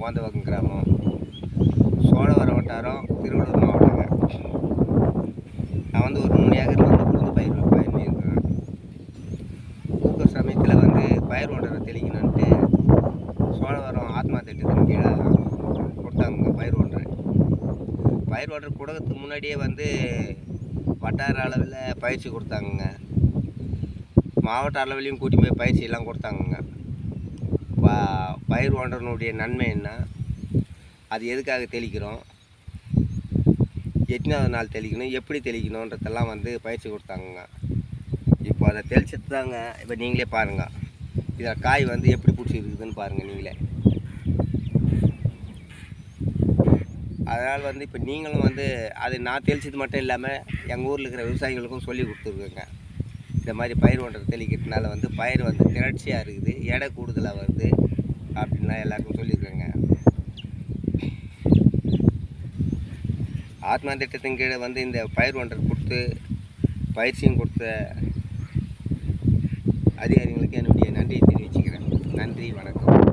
போந்தவக்கம் கிராமம், சோழவரம் வட்டாரம், திருவள்ளூர் மாவட்டங்க. நான் வந்து ஒரு 3 ஏக்கரில் வந்து உளுந்து பயிர் பண்ணியிருக்கிறேன். ஊக்க சமயத்தில் வந்து பயிர் ஒன்றரை தெளிக்கணுன்ட்டு சோழவரம் ஆத்மா திட்டத்தின் கீழே கொடுத்தாங்க பயிர் ஒன்றரை. பயிர் ஒன்றரை கொடுக்கறதுக்கு முன்னாடியே வந்து வட்டார அளவில் பயிற்சி கொடுத்தாங்கங்க. மாவட்ட அளவிலையும் கூட்டி போய் பயிற்சியெல்லாம் கொடுத்தாங்கங்க. பயிர் ஒன்றனுடைய நன்மை என்ன, அது எதுக்காக தெளிக்கிறோம், எத்தனாவது நாள் தெளிக்கணும், எப்படி தெளிக்கணுன்றதெல்லாம் வந்து பயிற்சி கொடுத்தாங்கங்க. இப்போ அதை தெளிச்சது தாங்க. இப்போ நீங்களே பாருங்கள், இதில் காய் வந்து எப்படி பிடிச்சிருக்குதுன்னு பாருங்கள் நீங்களே. அதனால் வந்து இப்போ நீங்களும் வந்து அது நான் தெளிச்சது மட்டும் இல்லாமல் எங்கள் ஊரில் இருக்கிற விவசாயிகளுக்கும் சொல்லி கொடுத்துருக்குங்க. இந்த மாதிரி பயிர் ஒன்றை தெளிக்கிறதுனால வந்து பயிர் வந்து திரட்சியாக இருக்குது, எடை கூடுதலாக வருது அப்படின்னா எல்லாருக்கும் சொல்லியிருக்கேங்க. ஆத்மா திட்டத்தின் கீழே வந்து இந்த பயிர் ஒன்றை கொடுத்து பயிற்சியும் கொடுத்த அதிகாரிகளுக்கு என்னுடைய நன்றியை தெரிவிச்சுக்கிறேன். நன்றி, வணக்கம்.